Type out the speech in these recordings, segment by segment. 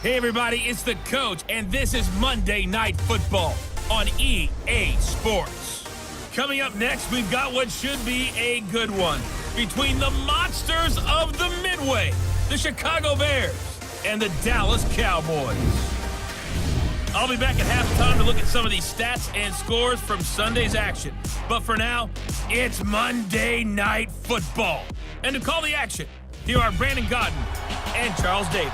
Hey everybody, it's the coach, and this is Monday Night Football on EA Sports. Coming up next, we've got what should be a good one between the monsters of the Midway, the Chicago Bears, and the Dallas Cowboys. I'll be back at halftime to look at some of these stats and scores from Sunday's action. But for now, it's Monday Night Football. And to call the action, here are Brandon Godden and Charles Davis.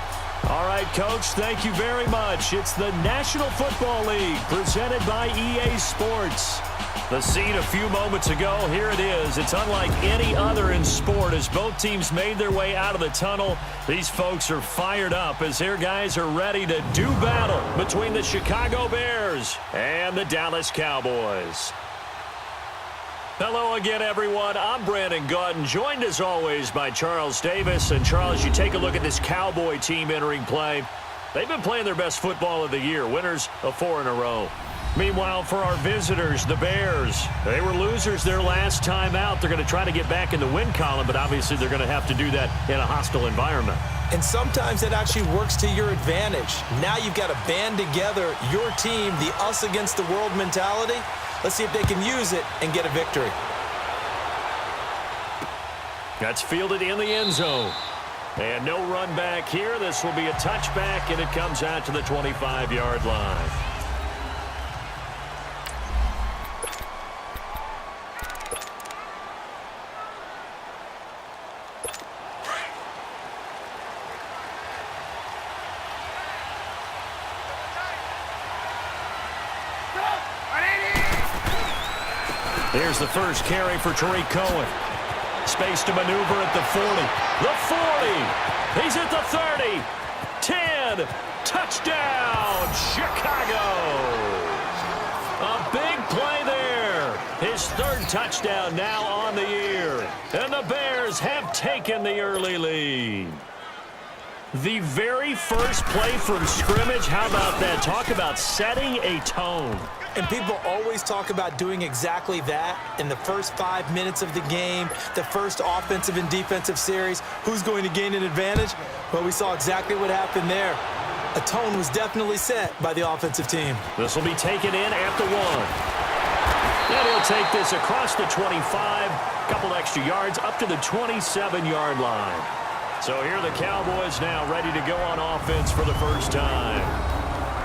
All right, Coach, thank you very much. It's the National Football League presented by EA Sports. The scene a few moments ago, here it is. It's unlike any other in sport as both teams made their way out of the tunnel. These folks are fired up as their guys are ready to do battle between the Chicago Bears and the Dallas Cowboys. Hello again, everyone. I'm Brandon Godden, joined as always by Charles Davis. And Charles, you take a look at this Cowboy team entering play. They've been playing their best football of the year, winners of 4 in a row. Meanwhile, for our visitors, the Bears, they were losers their last time out. They're going to try to get back in the win column, but obviously they're going to have to do that in a hostile environment. And sometimes it actually works to your advantage. Now you've got to band together your team, the us against the world mentality. Let's see if they can use it and get a victory. That's fielded in the end zone. And no run back here. This will be a touchback, and it comes out to the 25-yard line. Here's the first carry for Tariq Cohen. Space to maneuver at the 40. The 40. He's at the 30. 10. Touchdown, Chicago. A big play there. His third touchdown now on the year. And the Bears have taken the early lead. The very first play from scrimmage, how about that? Talk about setting a tone. And people always talk about doing exactly that in the first 5 minutes of the game, the first offensive and defensive series. Who's going to gain an advantage? Well, we saw exactly what happened there. A tone was definitely set by the offensive team. This will be taken in at the 1. And he'll take this across the 25, a couple extra yards, up to the 27-yard line. So here are the Cowboys now ready to go on offense for the first time.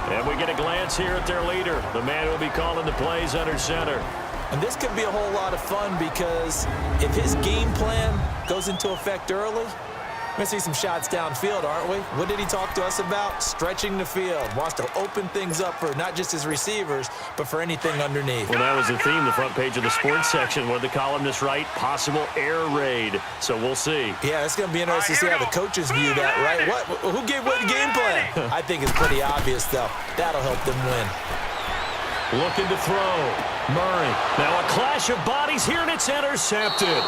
And we get a glance here at their leader, the man who will be calling the plays under center. And this could be a whole lot of fun because if his game plan goes into effect early, we're going to see some shots downfield, aren't we? What did he talk to us about? Stretching the field. Wants to open things up for not just his receivers, but for anything underneath. Well, that was the theme, the front page of the sports section, where the columnists write possible air raid. So we'll see. Yeah, it's going to be interesting to see how the coaches view that, right? Who gave what game plan? I think it's pretty obvious, though. That'll help them win. Looking to throw. Murray. Now a clash of bodies here, and it's intercepted.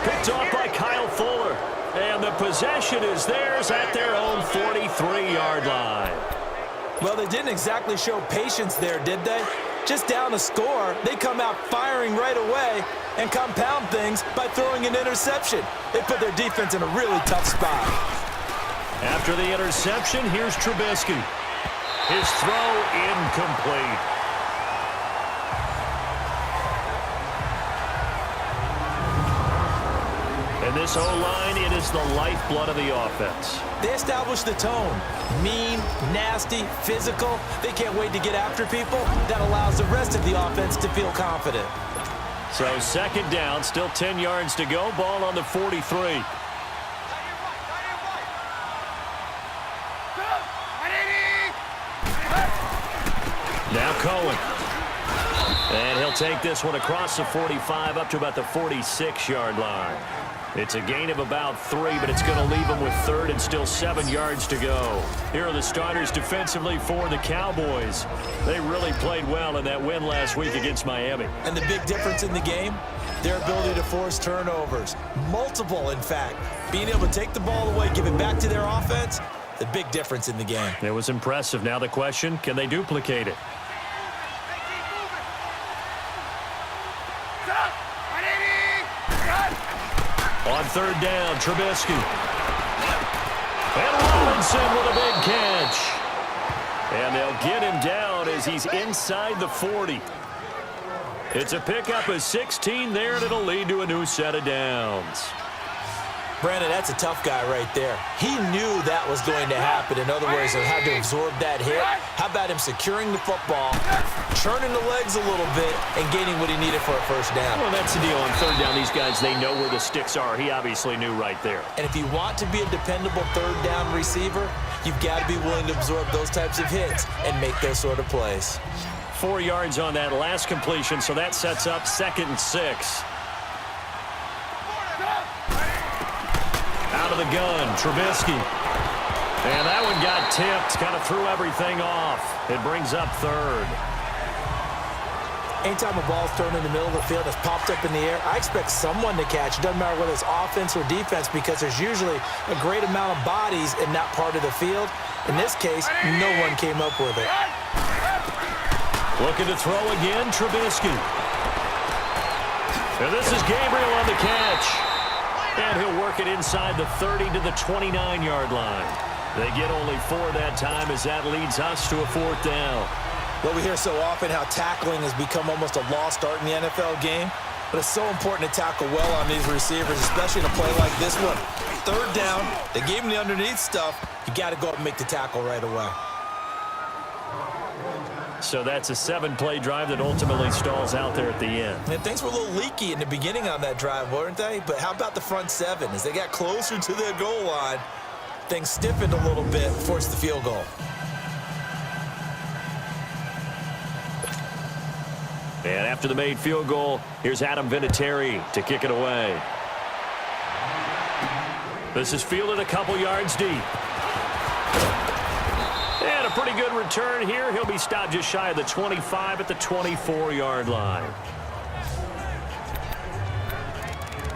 Picked off by Kyle Fuller. And the possession is theirs at their own 43-yard line. Well, they didn't exactly show patience there, did they? Just down a score, they come out firing right away and compound things by throwing an interception. They put their defense in a really tough spot. After the interception, here's Trubisky. His throw incomplete. And this O-line, it is the lifeblood of the offense. They establish the tone. Mean, nasty, physical. They can't wait to get after people. That allows the rest of the offense to feel confident. So second down, still 10 yards to go. Ball on the 43. Now Cohen. And he'll take this one across the 45 up to about the 46-yard line. It's a gain of about 3, but it's going to leave them with third and still 7 yards to go. Here are the starters defensively for the Cowboys. They really played well in that win last week against Miami. And the big difference in the game, their ability to force turnovers. Multiple, in fact. Being able to take the ball away, give it back to their offense, the big difference in the game. It was impressive. Now the question, can they duplicate it? On third down, Trubisky. And Robinson with a big catch. And they'll get him down as he's inside the 40. It's a pickup of 16 there, and it'll lead to a new set of downs. Brandon, that's a tough guy right there. He knew that was going to happen. In other words, he had to absorb that hit. How about him securing the football, churning the legs a little bit, and gaining what he needed for a first down? Well, that's the deal. On third down, these guys, they know where the sticks are. He obviously knew right there. And if you want to be a dependable third down receiver, you've got to be willing to absorb those types of hits and make those sort of plays. 4 yards on that last completion, so that sets up 2nd and 6. Out of the gun, Trubisky. And that one got tipped, kind of threw everything off. It brings up 3rd. Anytime a ball's thrown in the middle of the field that's popped up in the air, I expect someone to catch. It doesn't matter whether it's offense or defense, because there's usually a great amount of bodies in that part of the field. In this case, no one came up with it. Looking to throw again, Trubisky. And this is Gabriel on the catch. And he'll work it inside the 30 to the 29-yard line. They get only 4 that time as that leads us to a 4th down. Well, we hear so often how tackling has become almost a lost art in the NFL game. But it's so important to tackle well on these receivers, especially in a play like this one. 3rd down, they gave him the underneath stuff. You got to go up and make the tackle right away. So that's a 7-play drive that ultimately stalls out there at the end. And things were a little leaky in the beginning on that drive, weren't they? But how about the front 7? As they got closer to the goal line, things stiffened a little bit, forced the field goal. And after the made field goal, here's Adam Vinatieri to kick it away. This is fielded a couple yards deep. And a pretty good return here. He'll be stopped just shy of the 25 at the 24-yard line.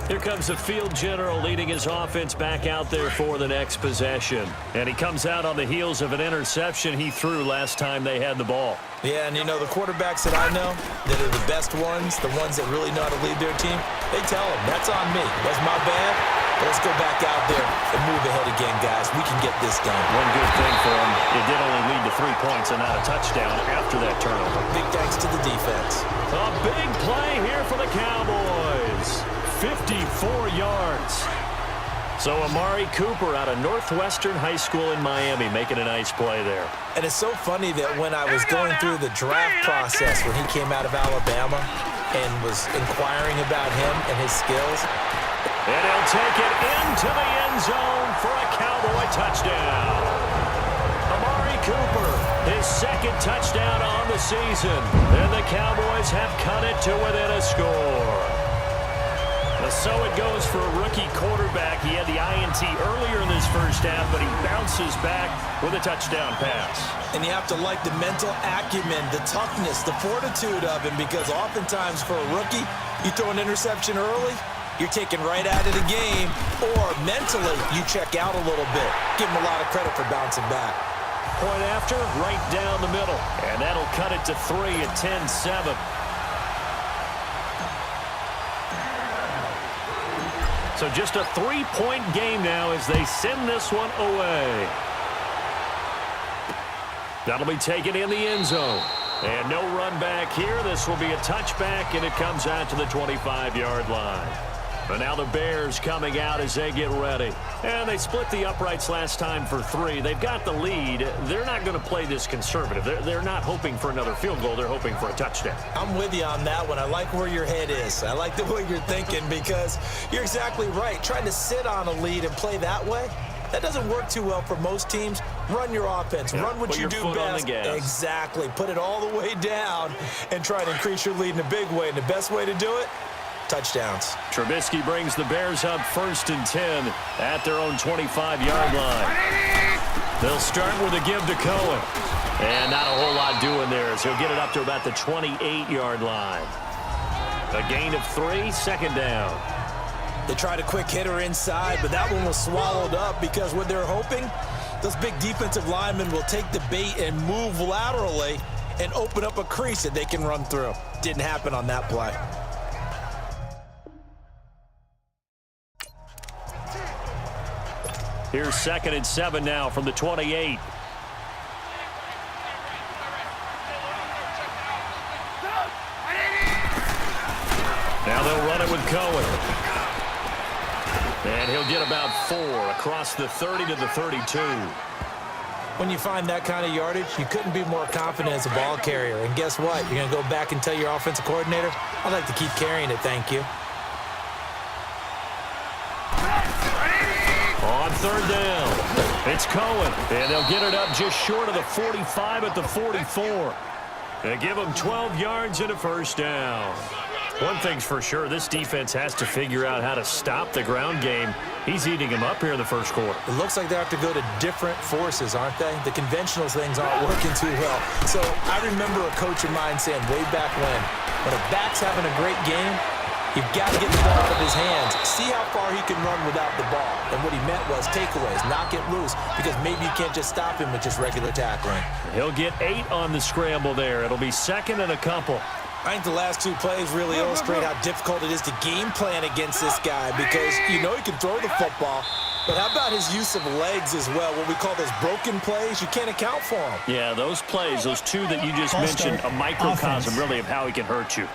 Here comes the field general leading his offense back out there for the next possession. And he comes out on the heels of an interception he threw last time they had the ball. Yeah, and you know, the quarterbacks that I know that are the best ones, the ones that really know how to lead their team, they tell them, that's on me. That's my bad. But let's go back out there and move ahead again, guys. We can get this done. One good thing for him, it did only lead to 3 points and not a touchdown after that turnover. Big thanks to the defense. A big play here for the Cowboys. 54 yards. So Amari Cooper out of Northwestern High School in Miami making a nice play there. And it's so funny that when I was going through the draft process when he came out of Alabama and was inquiring about him and his skills. And he'll take it into the end zone for a Cowboy touchdown. Amari Cooper, his 2nd touchdown on the season. And the Cowboys have cut it to within a score. So it goes for a rookie quarterback. He had the INT earlier in this first half, but he bounces back with a touchdown pass. And you have to like the mental acumen, the toughness, the fortitude of him, because oftentimes for a rookie, you throw an interception early, you're taken right out of the game, or mentally you check out a little bit. Give him a lot of credit for bouncing back. Point after, right down the middle. And that'll cut it to 3 at 10-7. So just a 3-point game now as they send this one away. That'll be taken in the end zone. And no run back here. This will be a touchback, and it comes out to the 25-yard line. But now the Bears coming out as they get ready. And they split the uprights last time for 3. They've got the lead. They're not going to play this conservative. They're not hoping for another field goal. They're hoping for a touchdown. I'm with you on that one. I like where your head is. I like the way you're thinking, because you're exactly right. Trying to sit on a lead and play that way, that doesn't work too well for most teams. Run your offense. Yeah, run what you do best. Exactly. Put it all the way down and try to increase your lead in a big way. And the best way to do it, touchdowns. Trubisky brings the Bears up 1st and 10 at their own 25-yard line. They'll start with a give to Cohen. And not a whole lot doing there, as he'll get it up to about the 28-yard line. A gain of 3, 2nd down. They tried a quick hitter inside, but that one was swallowed up, because what they're hoping, those big defensive linemen will take the bait and move laterally and open up a crease that they can run through. Didn't happen on that play. Here's 2nd and 7 now from the 28. Now they'll run it with Cohen. And he'll get about 4 across the 30 to the 32. When you find that kind of yardage, you couldn't be more confident as a ball carrier. And guess what? You're going to go back and tell your offensive coordinator, I'd like to keep carrying it, thank you. On 3rd down, it's Cohen. And they'll get it up just short of the 45 at the 44. They give him 12 yards and a 1st down. One thing's for sure, this defense has to figure out how to stop the ground game. He's eating him up here in the 1st quarter. It looks like they have to go to different forces, aren't they? The conventional things aren't working too well. So I remember a coach of mine saying way back when a back's having a great game, you've got to get the ball out of his hands. See how far he can run without the ball. And what he meant was takeaways, knock it loose, because maybe you can't just stop him with just regular tackling. He'll get 8 on the scramble there. It'll be 2nd and a couple. I think the last 2 plays really illustrate how difficult it is to game plan against this guy, because you know he can throw the football, but how about his use of legs as well? What we call those broken plays, you can't account for them. Yeah, those plays, those 2 that you just mentioned, a microcosm really of how he can hurt you.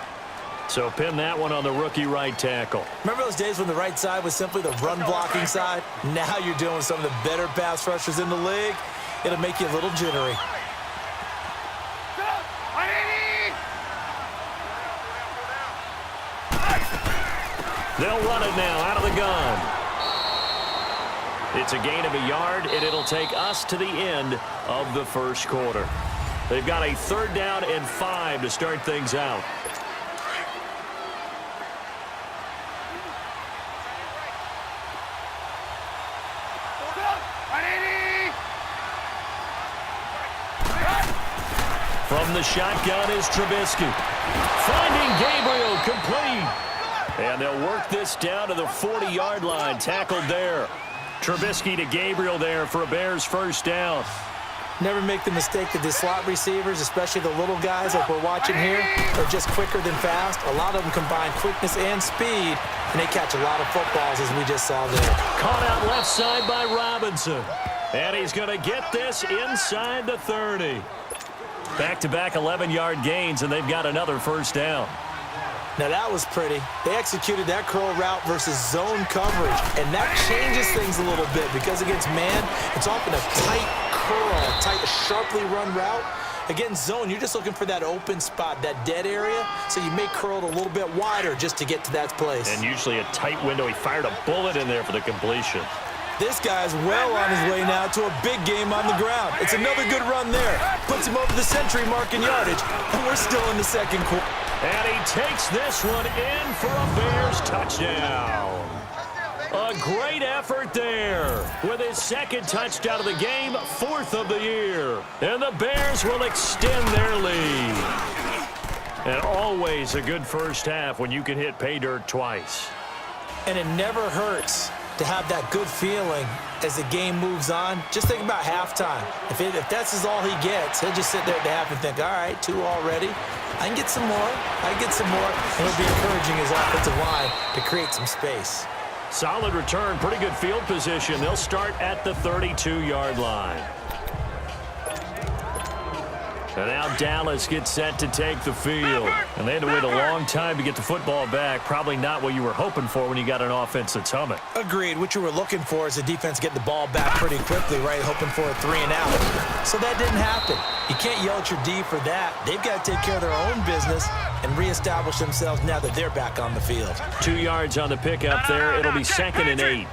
So pin that one on the rookie right tackle. Remember those days when the right side was simply the run-blocking side? Now you're dealing with some of the better pass rushers in the league. It'll make you a little jittery. They'll run it now out of the gun. It's a gain of a yard, and it'll take us to the end of the 1st quarter. They've got a 3rd down and 5 to start things out. From the shotgun is Trubisky. Finding Gabriel, complete. And they'll work this down to the 40-yard line, tackled there. Trubisky to Gabriel there for a Bears 1st down. Never make the mistake that the slot receivers, especially the little guys like we're watching here, are just quicker than fast. A lot of them combine quickness and speed, and they catch a lot of footballs, as we just saw there. Caught out left side by Robinson. And he's going to get this inside the 30. Back-to-back 11-yard gains, and they've got another 1st down. Now that was pretty. They executed that curl route versus zone coverage, and that changes things a little bit because against man, it's often a tight curl, tight, sharply run route. Against zone, you're just looking for that open spot, that dead area, so you may curl it a little bit wider just to get to that place. And usually a tight window. He fired a bullet in there for the completion. This guy's well on his way now to a big game on the ground. It's another good run there. Puts him over the century mark in yardage, and we're still in the 2nd quarter. And he takes this one in for a Bears touchdown. A great effort there with his 2nd touchdown of the game, 4th of the year. And the Bears will extend their lead. And always a good 1st half when you can hit pay dirt twice. And it never hurts to have that good feeling as the game moves on. Just think about halftime. If that's all he gets, he'll just sit there at the half and think, all right, 2 already. I can get some more. I can get some more. And it'll be encouraging his offensive line to create some space. Solid return, pretty good field position. They'll start at the 32-yard line. And now Dallas gets set to take the field. And they had to wait a long time to get the football back. Probably not what you were hoping for when you got an offense that's humming. Agreed. What you were looking for is the defense getting the ball back pretty quickly, right? Hoping for a 3 and out. So that didn't happen. You can't yell at your D for that. They've got to take care of their own business and reestablish themselves now that they're back on the field. 2 yards on the pickup there. It'll be 2nd and 8.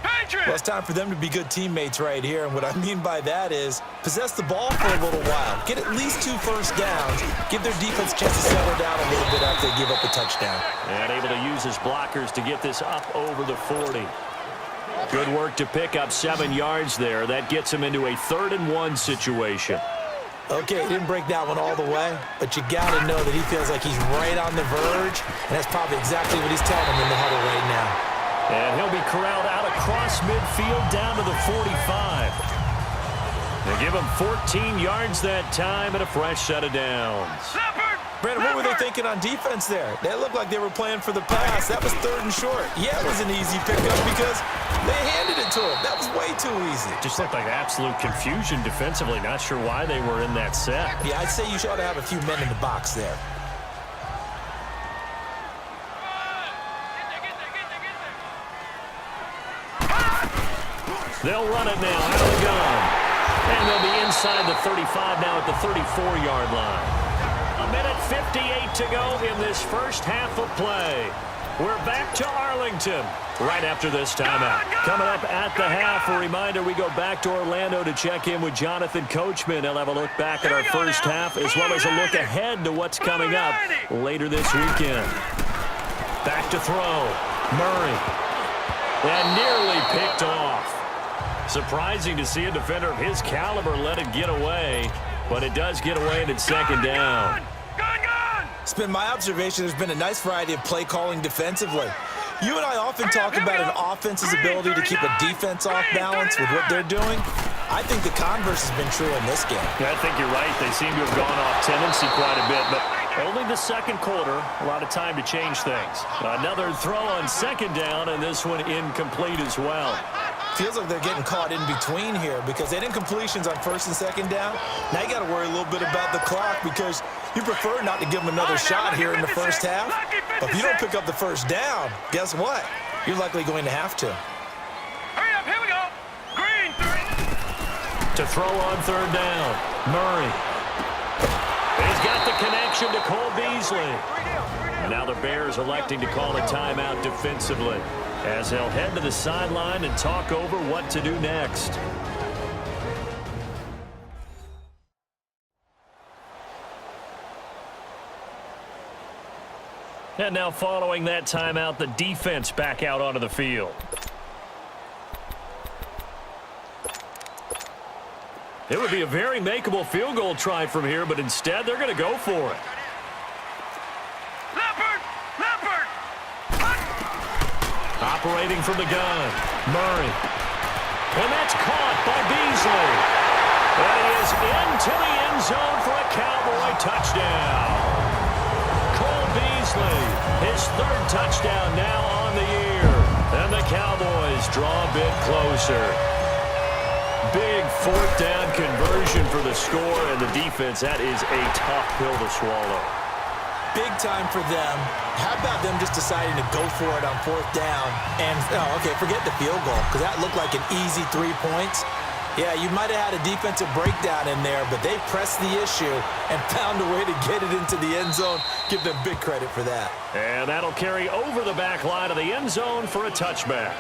Well, it's time for them to be good teammates right here. And what I mean by that is possess the ball for a little while. Get at least 2 first downs. Give their defense a chance to settle down a little bit after they give up a touchdown. And able to use his blockers to get this up over the 40. Good work to pick up 7 yards there. That gets him into a 3rd and 1 situation. Okay, he didn't break that one all the way, but you got to know that he feels like he's right on the verge, and that's probably exactly what he's telling him in the huddle right now. And he'll be corralled out across midfield down to the 45. They give him 14 yards that time and a fresh set of downs. Brandon, what were they thinking on defense there? That looked like they were playing for the pass. That was 3rd and short. Yeah, it was an easy pickup because they handed it to him. That was way too easy. Just looked like absolute confusion defensively. Not sure why they were in that set. Yeah, I'd say you should have a few men in the box there. They'll run it now out of the gun. And they'll be inside the 35 now at the 34-yard line. 1:58 to go in this first half of play. We're back to Arlington right after this timeout. Coming up at the half, a reminder, we go back to Orlando to check in with Jonathan Coachman. He'll have a look back at our first half as well as a look ahead to what's coming up later this weekend. Back to throw. Murray. And nearly picked off. Surprising to see a defender of his caliber let it get away, but it does get away and it's second down. It's been my observation there's been a nice variety of play calling defensively. You and I often talk about an offense's ability to keep a defense off balance with what they're doing. I think the converse has been true in this game. Yeah, I think you're right. They seem to have gone off tendency quite a bit, but only the second quarter, a lot of time to change things. Another throw on second down, and this one incomplete as well. Feels like they're getting caught in between here because they didn't completions on first and second down. Now you got to worry a little bit about the clock because you prefer not to give them another shot here in the first half. But if you don't pick up the first down, guess what? You're likely going to have to. Hurry up, here we go. Green. To throw on third down, Murray. He's got the connection to Cole Beasley. Now the Bears electing to call a timeout defensively as they'll head to the sideline and talk over what to do next. And now following that timeout, the defense back out onto the field. It would be a very makeable field goal try from here, but instead they're going to go for it. Operating from the gun, Murray. And that's caught by Beasley. And he is into the end zone for a Cowboy touchdown. Cole Beasley, his third touchdown now on the year. And the Cowboys draw a bit closer. Big fourth down conversion for the score, and the defense, that is a tough pill to swallow. Big time for them. How about them just deciding to go for it on fourth down? And, okay, forget the field goal because that looked like an easy 3 points. Yeah, you might have had a defensive breakdown in there, but they pressed the issue and found a way to get it into the end zone. Give them big credit for that. And that'll carry over the back line of the end zone for a touchback.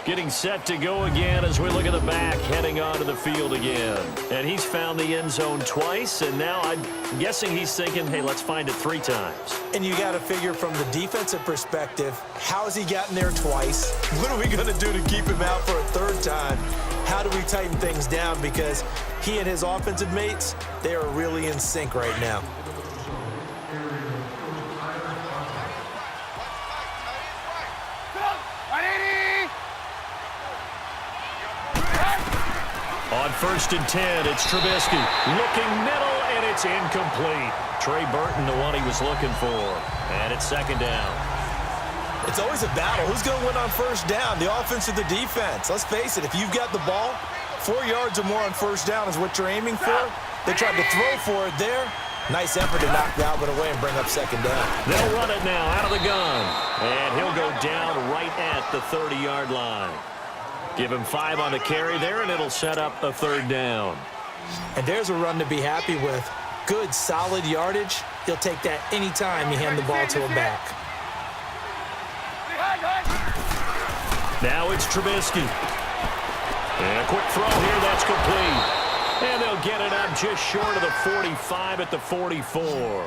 Getting set to go again as we look at the back, heading onto the field again. And he's found the end zone twice, and now I'm guessing he's thinking, hey, let's find it 3 times. And you got to figure from the defensive perspective, how has he gotten there twice? What are we going to do to keep him out for a third time? How do we tighten things down? Because he and his offensive mates, they are really in sync right now. On 1st and 10, it's Trubisky. Looking middle, and it's incomplete. Trey Burton, the one he was looking for. And it's second down. It's always a battle. Who's going to win on first down, the offense or the defense? Let's face it, if you've got the ball, 4 yards or more on first down is what you're aiming for. They tried to throw for it there. Nice effort to knock that one away and bring up second down. They'll run it now out of the gun. And he'll go down right at the 30-yard line. Give him 5 on the carry there, and it'll set up a third down. And there's a run to be happy with. Good, solid yardage. He'll take that anytime you hand the ball to him back. Now it's Trubisky. And a quick throw here, that's complete. And they'll get it up just short of the 45 at the 44.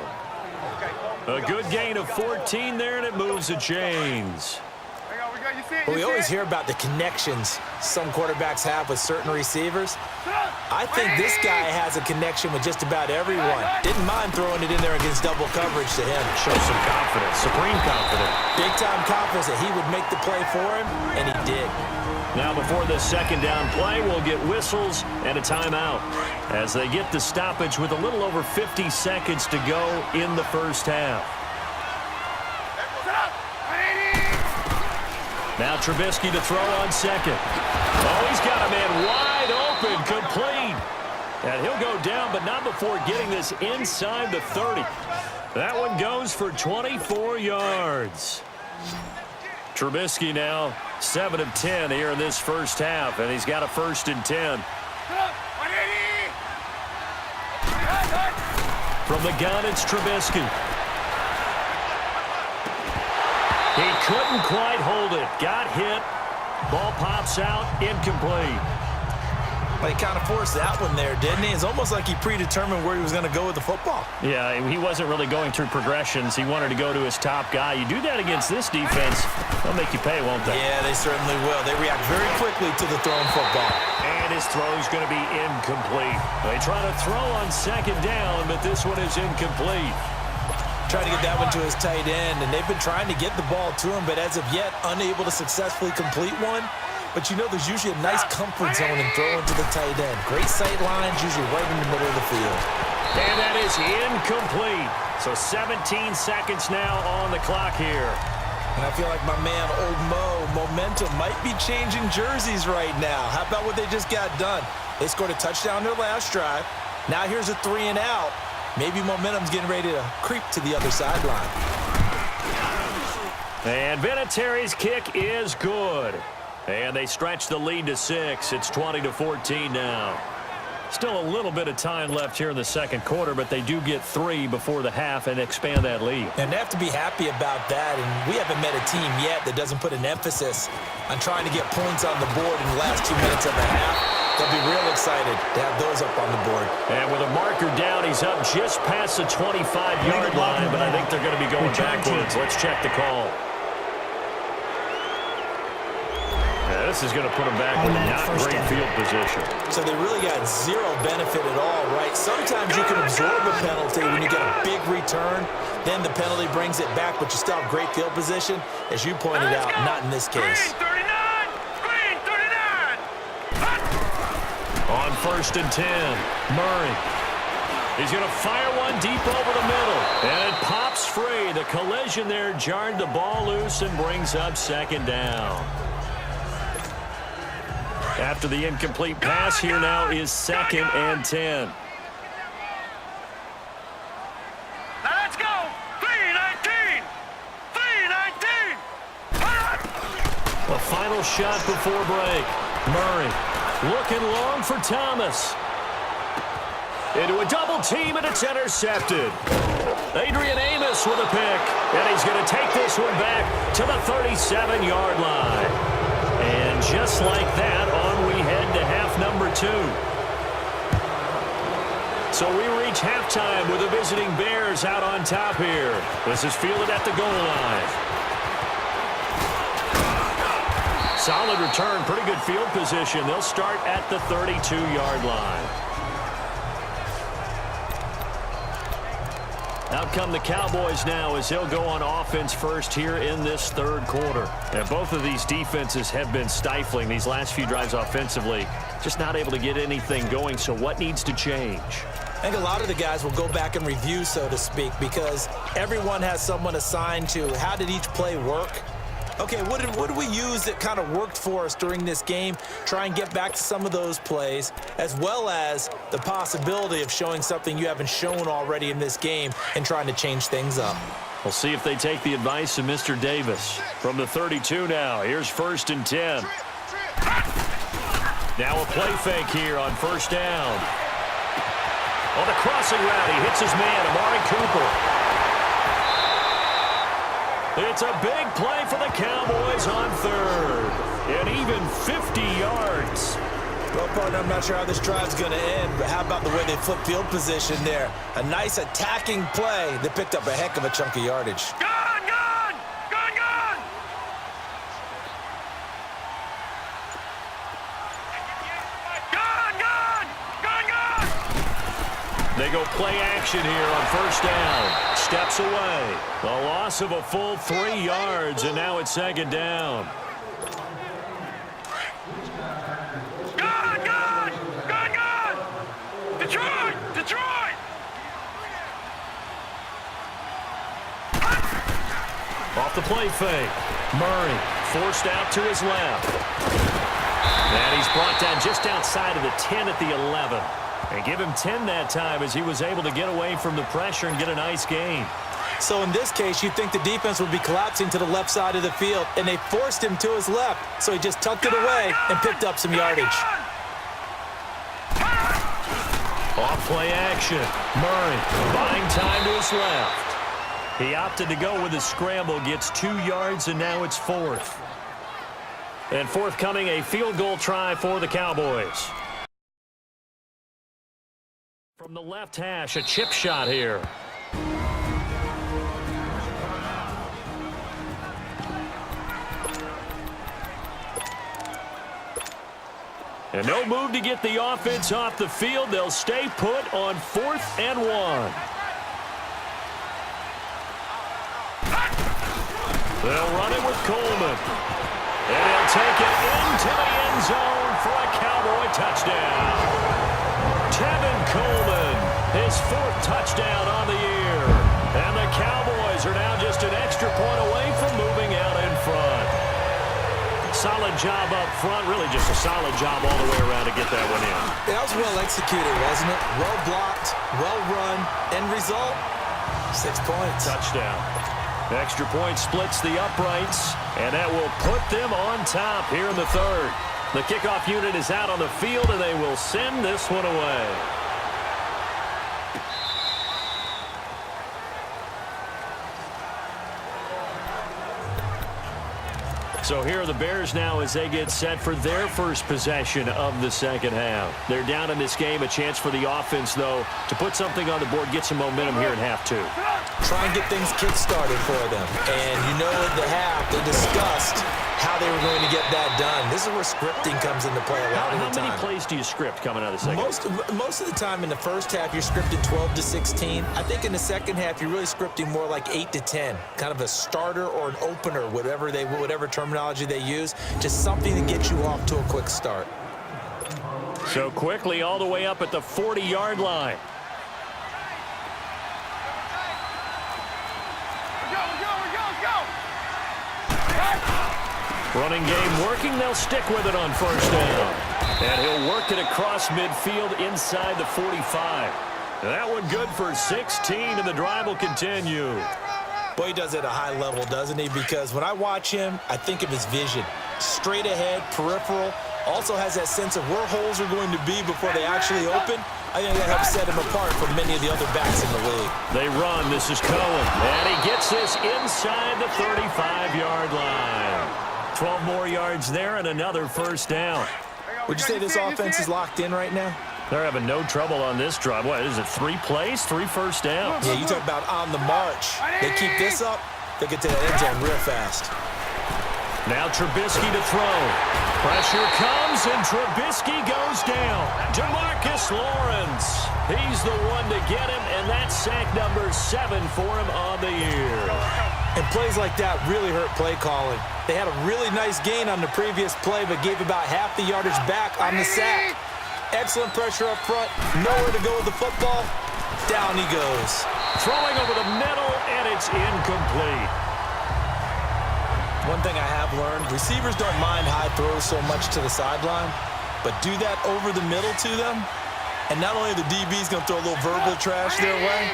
A good gain of 14 there, and it moves the chains. Well, we always hear about the connections some quarterbacks have with certain receivers. I think this guy has a connection with just about everyone. Didn't mind throwing it in there against double coverage to him. Shows some confidence, supreme confidence. Big-time confidence that he would make the play for him, and he did. Now before this second down play, we'll get whistles and a timeout as they get the stoppage with a little over 50 seconds to go in the first half. Now Trubisky to throw on second. Oh, he's got a man wide open, complete. And he'll go down, but not before getting this inside the 30. That one goes for 24 yards. Trubisky now 7 of 10 here in this first half, and he's got a 1st and 10. From the gun, it's Trubisky. He couldn't quite hold it. Got hit. Ball pops out. Incomplete. Well, he kind of forced that one there, didn't he? It's almost like he predetermined where he was going to go with the football. Yeah, he wasn't really going through progressions. He wanted to go to his top guy. You do that against this defense, they'll make you pay, won't they? Yeah, they certainly will. They react very quickly to the thrown football. And his throw's going to be incomplete. They try to throw on second down, but this one is incomplete. Trying to get that one to his tight end, and they've been trying to get the ball to him, but as of yet, unable to successfully complete one. But you know there's usually a nice comfort zone in throwing to the tight end. Great sight lines, usually right in the middle of the field. And that is incomplete. So 17 seconds now on the clock here. And I feel like my man, Old Mo, momentum might be changing jerseys right now. How about what they just got done? They scored a touchdown their last drive. Now here's a 3 and out. Maybe momentum's getting ready to creep to the other sideline. And Vinatieri's kick is good. And they stretch the lead to 6. It's 20-14 now. Still a little bit of time left here in the second quarter, but they do get 3 before the half and expand that lead. And they have to be happy about that. And we haven't met a team yet that doesn't put an emphasis on trying to get points on the board in the last 2 minutes of the half. They'll be real excited to have those up on the board. And with a marker down, he's up just past the 25-yard line, but I think they're going to be going backwards. Let's check the call. This is going to put them back in not great field position. So they really got zero benefit at all, right? Sometimes you can absorb a penalty when you get a big return. Then the penalty brings it back, but you still have great field position. As you pointed out, not in this case. Green 39. On 1st and 10, Murray. He's going to fire one deep over the middle. And it pops free. The collision there jarred the ball loose and brings up 2nd down. After the incomplete pass, here now is 2nd and 10. Now let's go. 3-19. 3-19. A final shot before break. Murray looking long for Thomas. Into a double team, and it's intercepted. Adrian Amos with a pick, and he's going to take this one back to the 37-yard line. And just like that, on we head to half number 2. So we reach halftime with the visiting Bears out on top here. This is fielded at the goal line. Solid return, pretty good field position. They'll start at the 32-yard line. Out come the Cowboys now as they'll go on offense first here in this 3rd quarter. And both of these defenses have been stifling these last few drives offensively. Just not able to get anything going, so what needs to change? I think a lot of the guys will go back and review, so to speak, because everyone has someone assigned to how did each play work. Okay, what did we use that kind of worked for us during this game? Try and get back to some of those plays, as well as the possibility of showing something you haven't shown already in this game and trying to change things up. We'll see if they take the advice of Mr. Davis. From the 32 now, here's 1st and 10. Now a play fake here on 1st down. On the crossing route, he hits his man, Amari Cooper. It's a big play for the Cowboys on 3rd. And even 50 yards. Well, partner, I'm not sure how this drive's going to end, but how about the way they flip field position there? A nice attacking play that picked up a heck of a chunk of yardage. Gone, gone. Gone, gone. Gone, gone. Gone, gone. They go play action here on 1st down. Steps away. A loss of a full 3 yards, and now it's 2nd down. Gone, gone. Gone, gone. Detroit, Detroit. Off the play fake. Murray Forced out to his left. And he's brought down just outside of the 10 at the 11. And give him 10 that time as he was able to get away from the pressure and get a nice gain. So in this case, you'd think the defense would be collapsing to the left side of the field, and they forced him to his left. So he just tucked it away and picked up some yardage. Off play action. Murray buying time to his left. He opted to go with a scramble, gets 2 yards, and now it's 4th. And forthcoming, a field goal try for the Cowboys. From the left hash, a chip shot here. And no move to get the offense off the field. They'll stay put on 4th and 1. They'll run it with Coleman. And he'll take it into the end zone for a Cowboy touchdown. Tevin Coleman, his 4th touchdown on the year. And the Cowboys are now just an extra point away from moving out in front. Solid job up front, really just a solid job all the way around to get that one in. That was well executed, wasn't it? Well blocked, well run. End result, 6 points. Touchdown. Extra point splits the uprights, and that will put them on top here in the 3rd. The kickoff unit is out on the field, and they will send this one away. So here are the Bears now as they get set for their first possession of the second half. They're down in this game. A chance for the offense, though, to put something on the board, get some momentum here in half 2. Try and get things kick-started for them. And you know at the half, they discussed how they were going to get that done. This is where scripting comes into play a lot of the time. How many plays do you script coming out of the second half? Most of the time in the first half, you're scripting 12 to 16. I think in the second half, you're really scripting more like 8 to 10. Kind of a starter or an opener, whatever terminology they use. Just something to get you off to a quick start. So quickly all the way up at the 40-yard line. Running game working. They'll stick with it on first down. And he'll work it across midfield inside the 45. That one good for 16, and the drive will continue. Boy, he does it at a high level, doesn't he? Because when I watch him, I think of his vision. Straight ahead, peripheral. Also has that sense of where holes are going to be before they actually open. I think that helps set him apart from many of the other backs in the league. They run. This is Cohen. And he gets this inside the 35-yard line. 12 more yards there and another first down. Would you say this offense is locked in right now? They're having no trouble on this drive. What is it, 3 plays, 3 first downs? Yeah, you talk about on the march. They keep this up, they'll get to that end zone real fast. Now Trubisky to throw. Pressure comes, and Trubisky goes down. DeMarcus Lawrence. He's the one to get him, and that's sack number 7 for him on the year. And plays like that really hurt play calling. They had a really nice gain on the previous play, but gave about half the yardage back on the sack. Excellent pressure up front. Nowhere to go with the football. Down he goes. Throwing over the middle, and it's incomplete. One thing I have learned, receivers don't mind high throws so much to the sideline, but do that over the middle to them, and not only are the DBs going to throw a little verbal trash their way,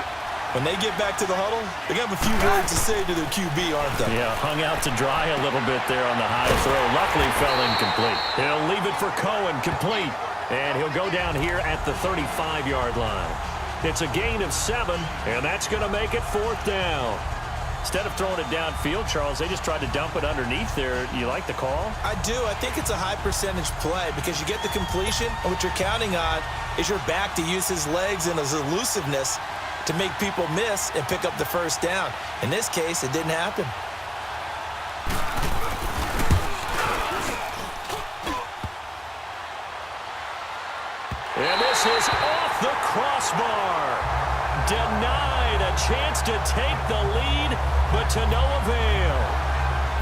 when they get back to the huddle, they're going to have a few words to say to their QB, aren't they? Yeah, hung out to dry a little bit there on the high throw. Luckily fell incomplete. He'll leave it for Cohen, complete. And he'll go down here at the 35-yard line. It's a gain of 7, and that's going to make it 4th down. Instead of throwing it downfield, Charles, they just tried to dump it underneath there. You like the call? I do. I think it's a high percentage play because you get the completion, and what you're counting on is your back to use his legs and his elusiveness to make people miss and pick up the first down. In this case, it didn't happen. And this is off the crossbar. Denied a chance to take the lead, but to no avail.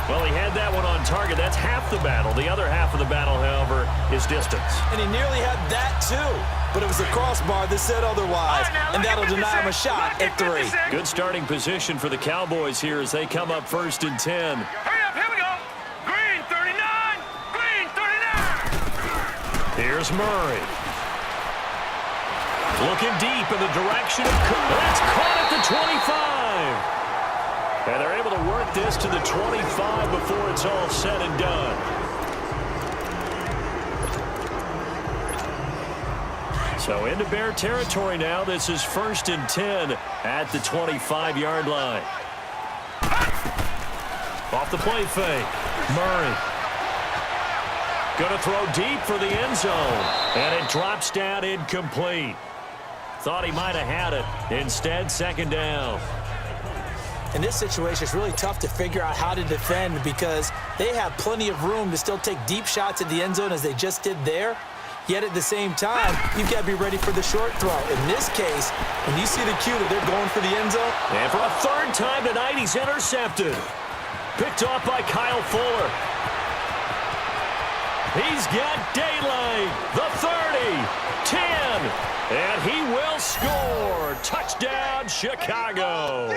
Well, he had that one on target. That's half the battle. The other half of the battle, however, is distance. And he nearly had that, too. But it was the crossbar that said otherwise, and that'll deny him a shot at 3. Good starting position for the Cowboys here as they come up 1st and 10. Hurry up, here we go. 3, Here's Murray. Looking deep in the direction of Cooper. That's caught at the 25. And they're able to work this to the 25 before it's all said and done. So into Bear territory now. This is 1st and 10 at the 25-yard line. Off the play fake. Murray. Going to throw deep for the end zone. And it drops down incomplete. Thought he might have had it. Instead, 2nd down. In this situation, it's really tough to figure out how to defend because they have plenty of room to still take deep shots at the end zone as they just did there. Yet at the same time, you've got to be ready for the short throw. In this case, when you see the cue that they're going for the end zone. And for a 3rd time tonight, he's intercepted. Picked off by Kyle Fuller. He's got daylight. The 30, 10, and he will score. Touchdown, Chicago.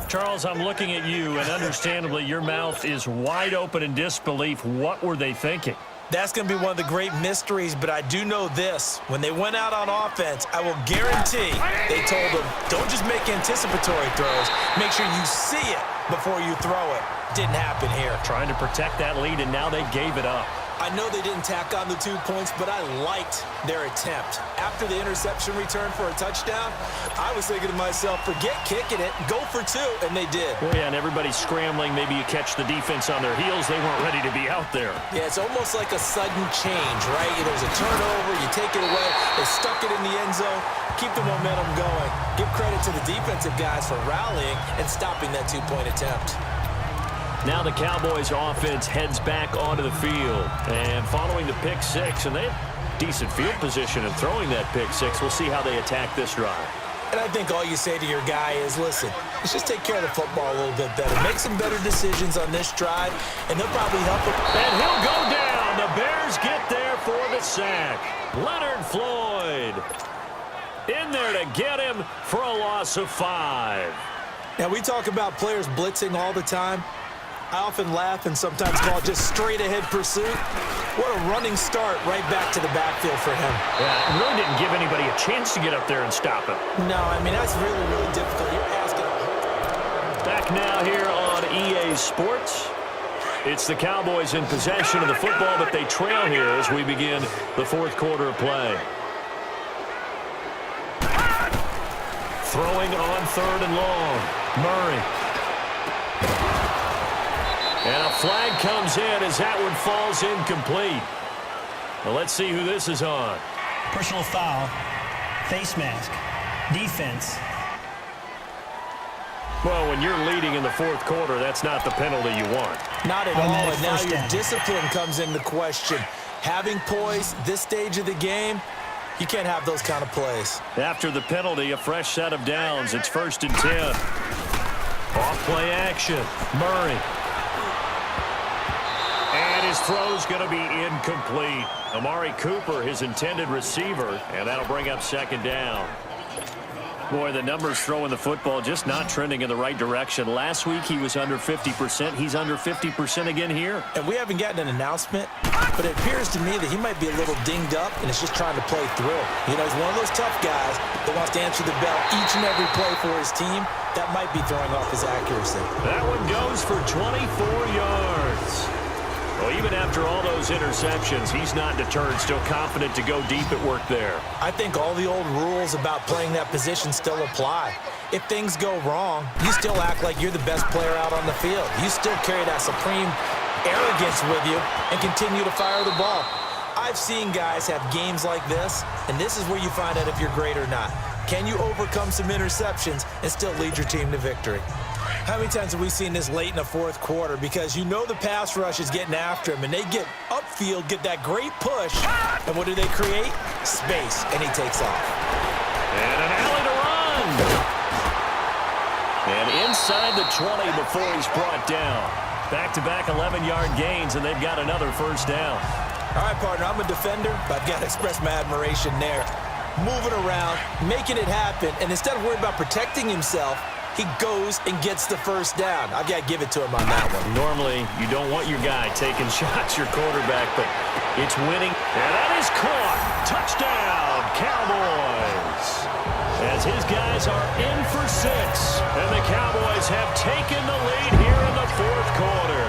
Charles, I'm looking at you, and understandably, your mouth is wide open in disbelief. What were they thinking? That's going to be one of the great mysteries, but I do know this. When they went out on offense, I will guarantee they told them, don't just make anticipatory throws. Make sure you see it before you throw it. Didn't happen here. Trying to protect that lead, and now they gave it up. I know they didn't tack on the 2 points, but I liked their attempt. After the interception return for a touchdown, I was thinking to myself, forget kicking it, go for 2, and they did. Well, yeah, and everybody's scrambling. Maybe you catch the defense on their heels. They weren't ready to be out there. Yeah, it's almost like a sudden change, right? There's a turnover, you take it away, they stuck it in the end zone, keep the momentum going. Give credit to the defensive guys for rallying and stopping that 2-point attempt. Now the Cowboys offense heads back onto the field. And following the pick 6, and they have decent field position in throwing that pick 6. We'll see how they attack this drive. And I think all you say to your guy is, listen, let's just take care of the football a little bit better. Make some better decisions on this drive, and they'll probably help him. And he'll go down. The Bears get there for the sack. Leonard Floyd in there to get him for a loss of 5. Now, we talk about players blitzing all the time. I often laugh and sometimes call it just straight-ahead pursuit. What a running start right back to the backfield for him. Yeah, it really didn't give anybody a chance to get up there and stop him. No, I mean, that's really, really difficult. You're asking. Back now here on EA Sports. It's the Cowboys in possession of the football, but they trail here as we begin the 4th quarter of play. Throwing on 3rd and long. Murray. And a flag comes in as that one falls incomplete. Well, let's see who this is on. Personal foul, face mask, defense. Well, when you're leading in the 4th quarter, that's not the penalty you want. Not at all, and now your down. discipline comes into question. Having poise this stage of the game, you can't have those kind of plays. After the penalty, a fresh set of downs. It's 1st and 10. Off play action. Murray. And his throw's going to be incomplete. Amari Cooper, his intended receiver, and that'll bring up 2nd down. Boy, the numbers throwing the football just not trending in the right direction. Last week he was under 50%. He's under 50% again here. And we haven't gotten an announcement, but it appears to me that he might be a little dinged up and is just trying to play through. You know, he's one of those tough guys that wants to answer the bell each and every play for his team. That might be throwing off his accuracy. That one goes for 24 yards. Well, even after all those interceptions, he's not deterred, still confident to go deep at work there. I think all the old rules about playing that position still apply. If things go wrong, you still act like you're the best player out on the field. You still carry that supreme arrogance with you and continue to fire the ball. I've seen guys have games like this, and this is where you find out if you're great or not. Can you overcome some interceptions and still lead your team to victory? How many times have we seen this late in the 4th quarter? Because you know the pass rush is getting after him, and they get upfield, get that great push, and what do they create? Space, and he takes off. And an alley to run. And inside the 20 before he's brought down. Back-to-back 11-yard gains, and they've got another 1st down. All right, partner, I'm a defender, but I've got to express my admiration there. Moving around, making it happen, and instead of worrying about protecting himself, he goes and gets the first down. I've got to give it to him on that one. Normally, you don't want your guy taking shots, your quarterback, but it's winning. And that is caught. Touchdown, Cowboys. As his guys are in for 6. And the Cowboys have taken the lead here in the fourth quarter.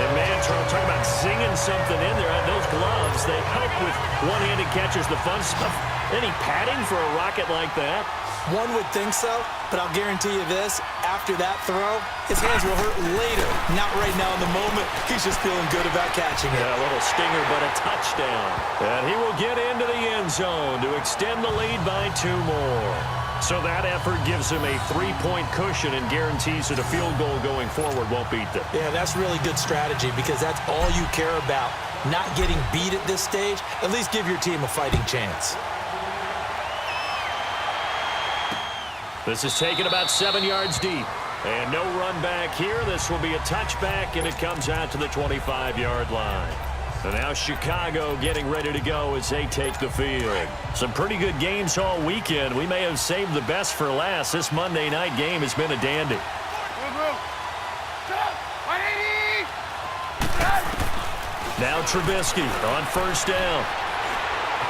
And, man, Charles, talking about singing something in there. Those gloves, they help with one-handed catches, the fun stuff. Any padding for a rocket like that? One would think so, but I'll guarantee you this. After that throw, his hands will hurt later. Not right now in the moment. He's just feeling good about catching it. Yeah, a little stinger, but a touchdown. And he will get into the end zone to extend the lead by 2 more. So that effort gives him a 3-point cushion and guarantees that a field goal going forward won't beat them. Yeah, that's really good strategy because that's all you care about. Not getting beat at this stage. At least give your team a fighting chance. This is taken about 7 yards deep. And no run back here. This will be a touchback, and it comes out to the 25-yard line. And now Chicago getting ready to go as they take the field. Some pretty good games all weekend. We may have saved the best for last. This Monday night game has been a dandy. Now Trubisky on first down.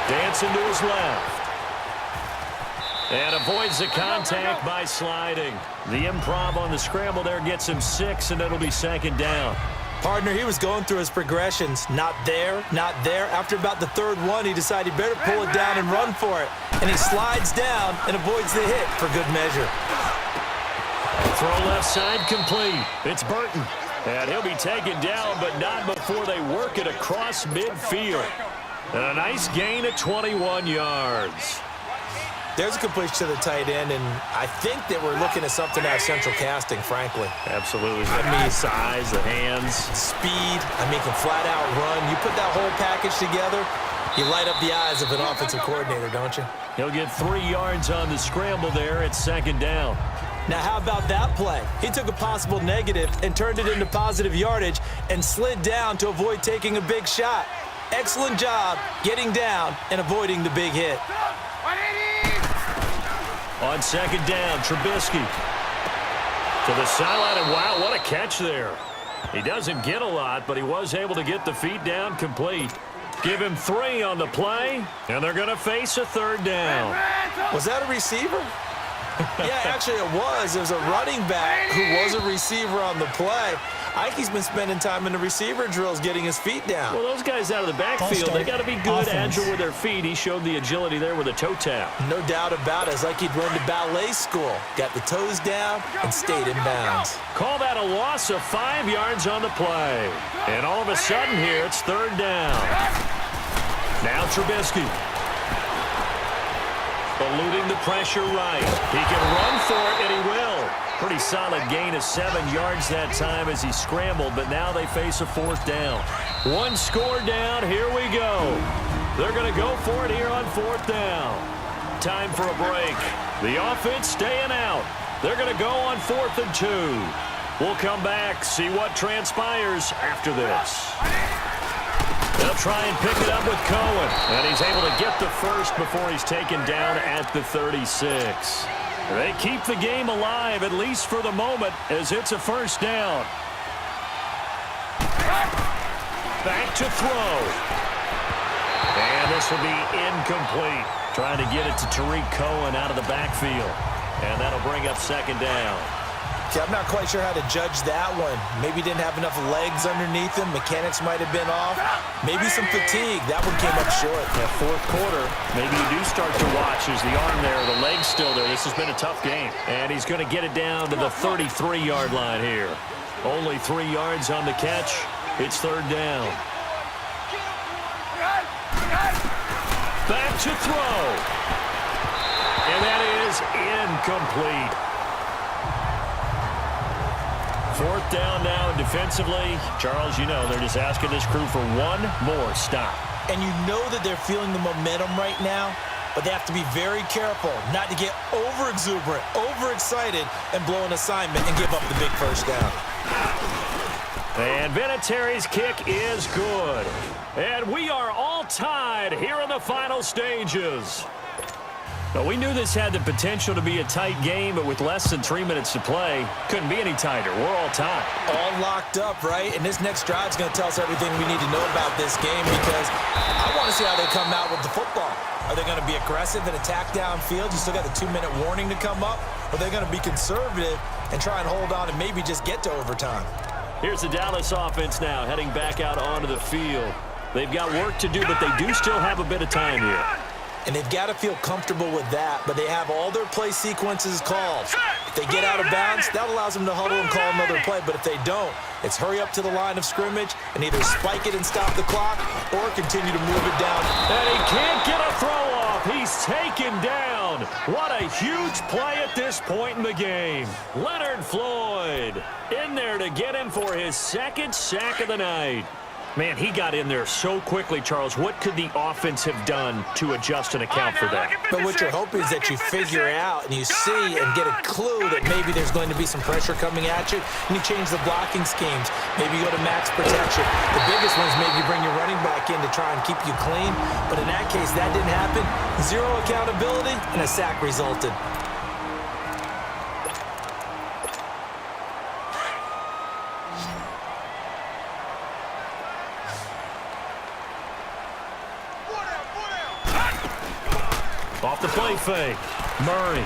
Dancing to his left. And avoids the contact by sliding. The improv on the scramble there gets him 6, and it'll be second down. Partner, he was going through his progressions. Not there, not there. After about the third one, he decided he better pull it down and run for it. And he slides down and avoids the hit for good measure. Throw left side complete. It's Burton. And he'll be taken down, but not before they work it across midfield. And a nice gain of 21 yards. There's a completion to the tight end, and I think that we're looking at something out of central casting, frankly. Absolutely. I mean, size, the hands. Speed. I mean, can flat out run. You put that whole package together, you light up the eyes of an offensive coordinator, don't you? He'll get 3 yards on the scramble there at second down. Now, how about that play? He took a possible negative and turned it into positive yardage and slid down to avoid taking a big shot. Excellent job getting down and avoiding the big hit. On second down, Trubisky to the sideline, and wow, what a catch there. He doesn't get a lot, but he was able to get the feet down complete. Give him 3 on the play, and they're going to face a third down. Was that a receiver? Yeah, actually it was. It was a running back who was a receiver on the play. I think he's been spending time in the receiver drills getting his feet down. Well, those guys out of the backfield, they got to be good, agile with their feet. He showed the agility there with a toe tap. No doubt about it. It's like he'd run to ballet school. Got the toes down and stayed in bounds. Call that a loss of 5 yards on the play. And all of a sudden here, it's third down. Now Trubisky. Eluding the pressure right. He can run for it, and he will. Pretty solid gain of 7 yards that time as he scrambled, but now they face a fourth down. 1 score down. Here we go. They're going to go for it here on fourth down. Time for a break. The offense staying out. They're going to go on 4th and 2. We'll come back, see what transpires after this. They'll try and pick it up with Cohen. And he's able to get the first before he's taken down at the 36. They keep the game alive, at least for the moment, as it's a first down. Back to throw. And this will be incomplete. Trying to get it to Tariq Cohen out of the backfield. And that'll bring up second down. Okay, I'm not quite sure how to judge that one. Maybe didn't have enough legs underneath him. Mechanics might have been off. Maybe some fatigue. That one came up short. Yeah, fourth quarter, maybe you do start to watch as the arm there, the leg's still there. This has been a tough game. And he's going to get it down to the 33-yard line here. Only 3 yards on the catch. It's third down. Back to throw. And that is incomplete. Fourth down now, and defensively, Charles, you know, they're just asking this crew for one more stop. And you know that they're feeling the momentum right now, but they have to be very careful not to get over-exuberant, overexcited, and blow an assignment and give up the big first down. And Vinatieri's kick is good. And we are all tied here in the final stages. Well, we knew this had the potential to be a tight game, but with less than 3 minutes to play, couldn't be any tighter. We're all tied. All locked up, right? And this next drive is going to tell us everything we need to know about this game because I want to see how they come out with the football. Are they going to be aggressive and attack downfield? You still got the 2-minute warning to come up? Or are they going to be conservative and try and hold on and maybe just get to overtime? Here's the Dallas offense now heading back out onto the field. They've got work to do, but they do still have a bit of time here. And they've got to feel comfortable with that, but they have all their play sequences called. If they get out of bounds, that allows them to huddle and call another play. But if they don't, it's hurry up to the line of scrimmage and either spike it and stop the clock or continue to move it down. And he can't get a throw off. He's taken down. What a huge play at this point in the game. Leonard Floyd in there to get him for his second sack of the night. Man, he got in there so quickly, Charles. What could the offense have done to adjust and account for that? But what you're hoping is that you figure out and you see and get a clue that maybe there's going to be some pressure coming at you, and you change the blocking schemes. Maybe you go to max protection. The biggest one is maybe you bring your running back in to try and keep you clean. But in that case, that didn't happen. Zero accountability, and a sack resulted. Off the play fake. Murray.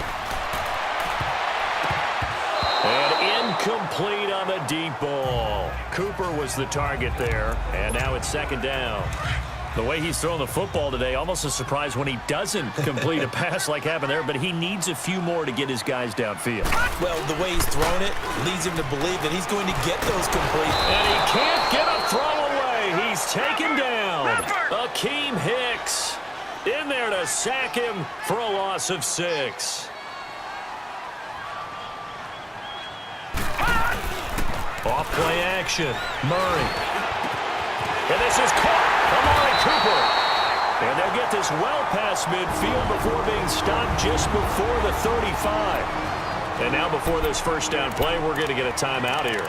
And incomplete on the deep ball. Cooper was the target there, and now it's second down. The way he's throwing the football today, almost a surprise when he doesn't complete a pass like happened there, but he needs a few more to get his guys downfield. Well, the way he's thrown it leads him to believe that he's going to get those complete. And he can't get a throw away. He's taken down. Akeem Hicks in there to sack him for a loss of 6. Off play action. Murray. And this is caught. Amari Cooper. And they'll get this well past midfield before being stopped just before the 35. And now before this first down play, we're going to get a timeout here,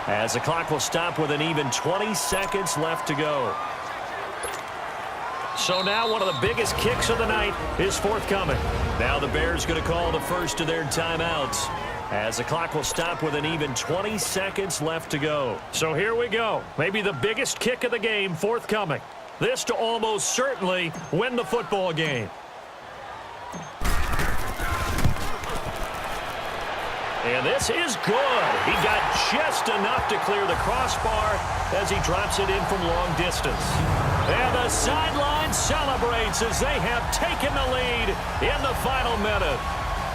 as the clock will stop with an even 20 seconds left to go. So now one of the biggest kicks of the night is forthcoming. Now the Bears going to call the first of their timeouts, as the clock will stop with an even 20 seconds left to go. So here we go. Maybe the biggest kick of the game forthcoming. This to almost certainly win the football game. And this is good. He got just enough to clear the crossbar as he drops it in from long distance. And the sideline celebrates as they have taken the lead in the final minute.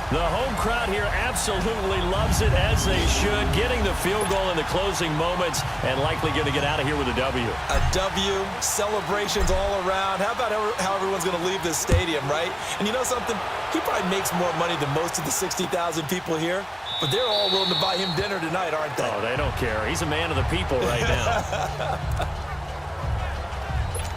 The home crowd here absolutely loves it, as they should, getting the field goal in the closing moments and likely going to get out of here with a W. A W, celebrations all around. How about how everyone's going to leave this stadium, right? And you know something? He probably makes more money than most of the 60,000 people here, but they're all willing to buy him dinner tonight, aren't they? Oh, they don't care. He's a man of the people right now.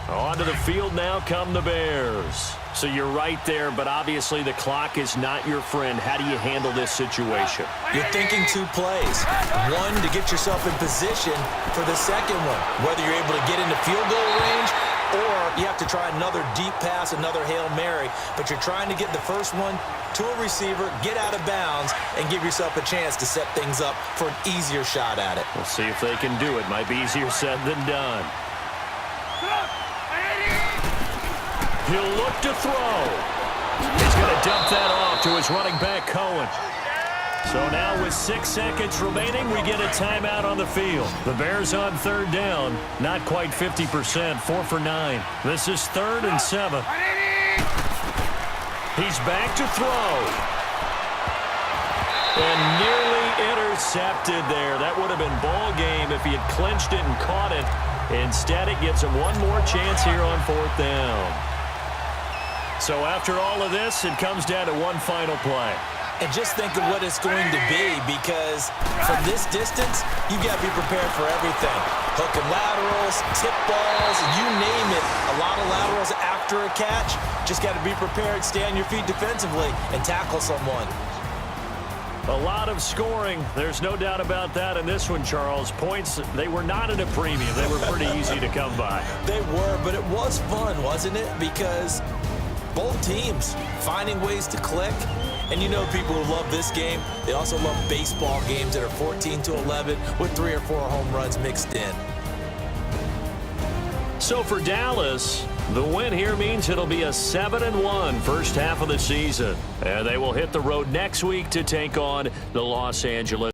Onto the field now come the Bears. So you're right there, but obviously the clock is not your friend. How do you handle this situation? You're thinking 2 plays. One, to get yourself in position for the second one, whether you're able to get into field goal range or you have to try another deep pass, another Hail Mary. But you're trying to get the first one to a receiver, get out of bounds, and give yourself a chance to set things up for an easier shot at it. We'll see if they can do it. Might be easier said than done. He'll look to throw. He's going to dump that off to his running back, Cohen. So now with 6 seconds remaining, we get a timeout on the field. The Bears on third down, not quite 50%, 4 for 9. This is 3rd and 7. He's back to throw. And nearly intercepted there. That would have been ball game if he had clinched it and caught it. Instead, it gives him one more chance here on 4th down. So after all of this, it comes down to one final play. And just think of what it's going to be, because from this distance, you've got to be prepared for everything. Hook and laterals, tip balls, you name it. A lot of laterals after a catch. Just got to be prepared, stay on your feet defensively, and tackle someone. A lot of scoring. There's no doubt about that in this one, Charles. Points, they were not at a premium. They were pretty easy to come by. They were, but it was fun, wasn't it? Because Both teams finding ways to click. And you know people who love this game, they also love baseball games that are 14-11 with 3 or 4 home runs mixed in. So for Dallas, the win here means it'll be a 7-1 first half of the season. And they will hit the road next week to take on the Los Angeles